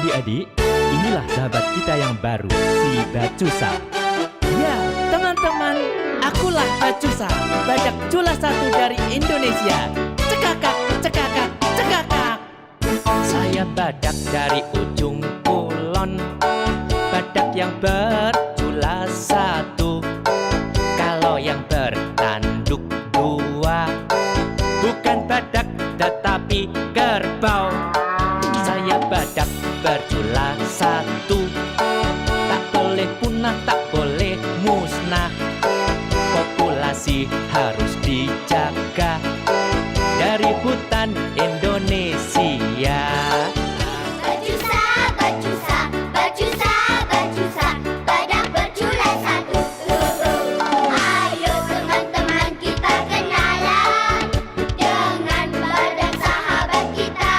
adik-adik, inilah sahabat kita yang baru, si Bacusa. Ya, teman-teman, akulah Bacusa, badak cula satu dari Indonesia. Cekakak, cekakak, cekakak. Saya badak dari ujung kulon, badak yang bercula satu. Kalau yang bertanduk dua, bukan badak tetapi kerbau. Saya badak bercula satu, tak boleh punah, tak boleh musnah. Populasi harus dijaga dari hutan Indonesia. Bacusa, bacusa, bacusa, bacusa, badak bercula satu. Ayo teman-teman kita kenalan dengan badak sahabat kita.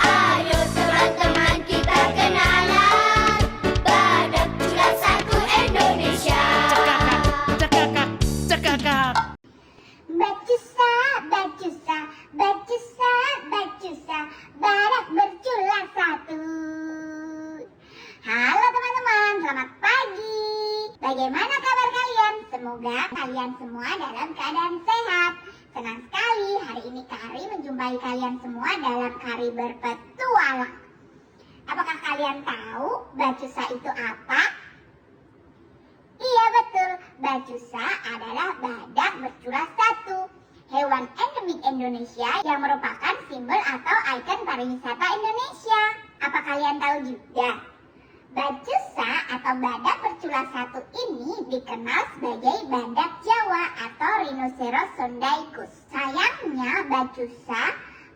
Ayo teman-teman kita kenalan badak cula satu Indonesia. Cekakak, cekakak. Bacusa, bacusa, bacusa, bacusa, badak bercula satu. Halo teman-teman, selamat pagi. Bagaimana kabar kalian? Semoga kalian semua dalam keadaan sehat. Senang sekali hari ini Kari menjumpai kalian semua dalam Kari berpetualang. Apakah kalian tahu Bacusa itu apa? Iya betul, Bacusa adalah badak bercula satu, hewan endemik Indonesia yang merupakan simbol atau ikon pariwisata Indonesia. Apa kalian tahu juga? Bacusa atau badak bercula satu ini dikenal sebagai badak Jawa atau Rhinoceros sondaicus. Sayangnya Bacusa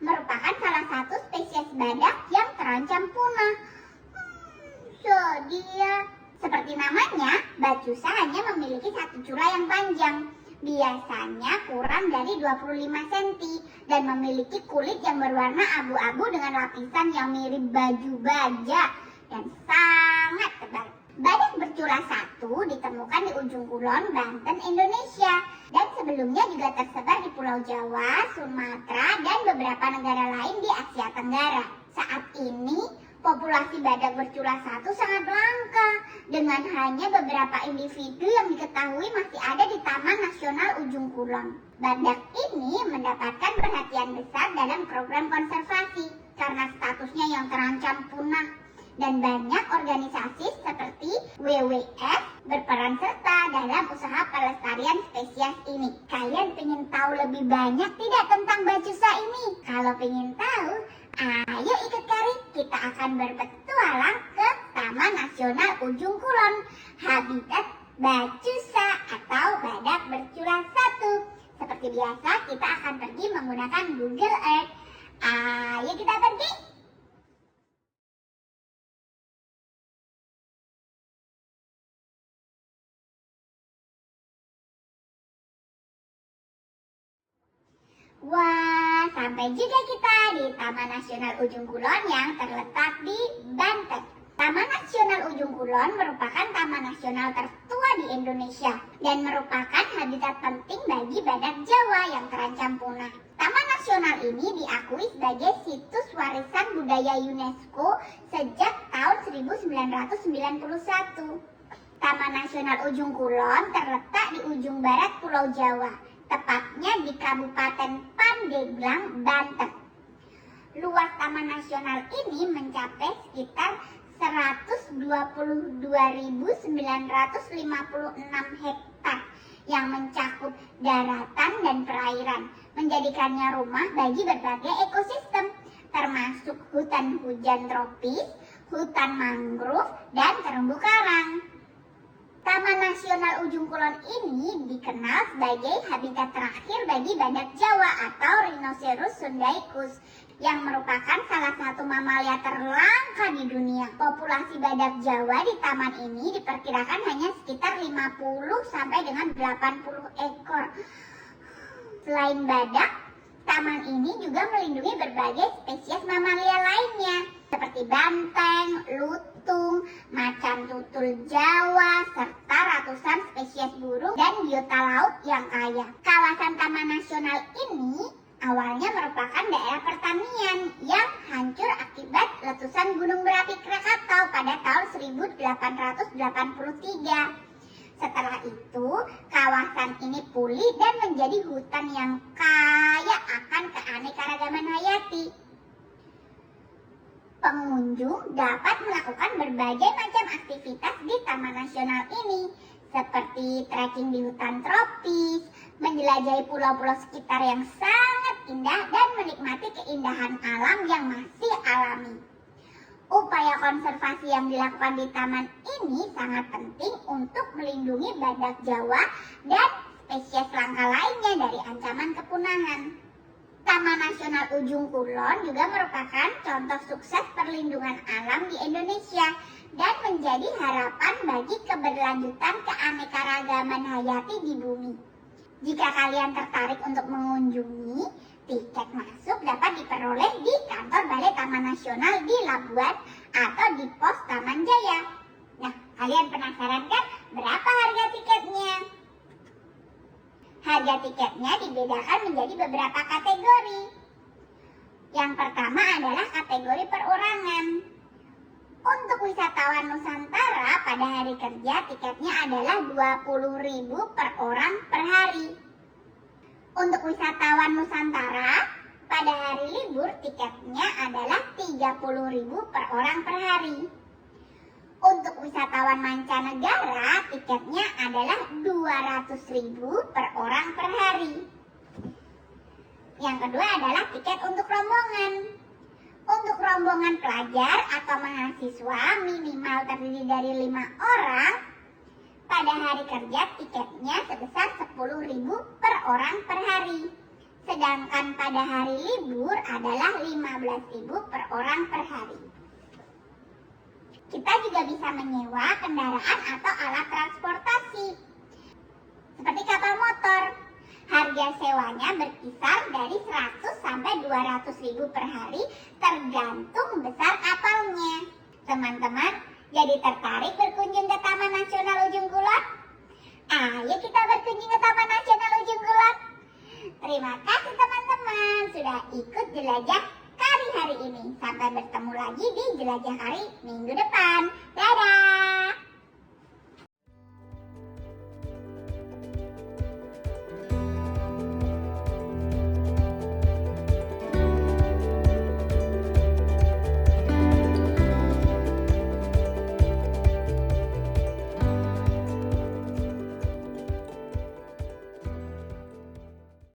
merupakan salah satu spesies badak yang terancam punah. Sedih ya. Seperti namanya, Bacusa hanya memiliki satu cula yang panjang, biasanya kurang dari 25 cm dan memiliki kulit yang berwarna abu-abu dengan lapisan yang mirip baju baja dan sangat tebal. Badak bercula satu ditemukan di ujung kulon, Banten, Indonesia, dan sebelumnya juga tersebar di Pulau Jawa, Sumatera, dan beberapa negara lain di Asia Tenggara. Saat ini, populasi badak bercula satu sangat langka, dengan hanya beberapa individu yang diketahui masih ada di Taman Nasional Ujung Kulon. Badak ini mendapatkan perhatian besar dalam program konservasi karena statusnya yang terancam punah, dan banyak organisasi seperti WWF berperan serta dalam usaha pelestarian spesies ini. Kalian pengen tahu lebih banyak tidak tentang Bacusa ini? Kalau pengen tahu, ayo ikut Kari, kita akan berpetualang ke Taman Nasional Ujung Kulon, habitat Bacusa atau badak bercula satu. Seperti biasa, kita akan pergi menggunakan Google Earth. Ayo kita pergi. Wah, sampai juga kita di Taman Nasional Ujung Kulon yang terletak di Banten. Taman Nasional Ujung Kulon merupakan taman nasional tertua di Indonesia dan merupakan habitat penting bagi badak Jawa yang terancam punah. Taman nasional ini diakui sebagai situs warisan budaya UNESCO sejak tahun 1991. Taman Nasional Ujung Kulon terletak di ujung barat Pulau Jawa, tepatnya di Kabupaten Pandeglang, Banten. Luas taman nasional ini mencapai sekitar 122.956 hektar yang mencakup daratan dan perairan, menjadikannya rumah bagi berbagai ekosistem, termasuk hutan hujan tropis, hutan mangrove, dan terumbu karang. Taman Nasional Ujung Kulon ini dikenal sebagai habitat terakhir bagi badak Jawa atau Rhinoceros sondaicus yang merupakan salah satu mamalia terlangka di dunia. Populasi badak Jawa di taman ini diperkirakan hanya sekitar 50 sampai dengan 80 ekor. Selain badak, taman ini juga melindungi berbagai spesies mamalia lainnya seperti banteng, lutung, macan tutul Jawa, serta ratusan spesies burung dan biota laut yang kaya. Kawasan Taman Nasional ini awalnya merupakan daerah pertanian yang hancur akibat letusan Gunung Berapi Krakatau pada tahun 1883. Setelah itu, kawasan ini pulih dan menjadi hutan yang kaya akan keanekaragaman hayati. Pengunjung dapat melakukan berbagai macam aktivitas di Taman Nasional ini, seperti trekking di hutan tropis, menjelajahi pulau-pulau sekitar yang sangat indah, dan menikmati keindahan alam yang masih alami. Upaya konservasi yang dilakukan di taman ini sangat penting untuk melindungi badak Jawa dan spesies langka lainnya dari ancaman kepunahan. Taman Nasional Ujung Kulon juga merupakan contoh sukses perlindungan alam di Indonesia dan menjadi harapan bagi keberlanjutan keanekaragaman hayati di bumi. Jika kalian tertarik untuk mengunjungi, tiket masuk dapat diperoleh di kantor Balai Taman Nasional di Labuan atau di pos Taman Jaya. Nah, kalian penasaran kan berapa harga tiketnya? Harga tiketnya dibedakan menjadi beberapa kategori. Yang pertama adalah kategori perorangan. Untuk wisatawan Nusantara pada hari kerja tiketnya adalah 20.000 per orang per hari. Untuk wisatawan Nusantara pada hari libur tiketnya adalah 30.000 per orang per hari. Untuk wisatawan mancanegara tiketnya adalah 200.000 per orang per hari. Yang kedua adalah tiket untuk rombongan. Untuk rombongan pelajar atau mahasiswa minimal terdiri dari 5 orang, pada hari kerja tiketnya sebesar 10.000 per orang per hari. Sedangkan pada hari libur adalah 15.000 per orang per hari. Kita juga bisa menyewa kendaraan atau alat transportasi, seperti kapal motor. Harga sewanya berkisar dari 100 sampai 200.000 per hari tergantung besar kapalnya. Teman-teman, jadi tertarik berkunjung ke Taman Nasional Ujung Kulon? Ayo kita berkunjung ke Taman Nasional Ujung Kulon. Terima kasih teman-teman sudah ikut jelajah kari hari ini. Sampai bertemu lagi di jelajah kari minggu depan. Dadah!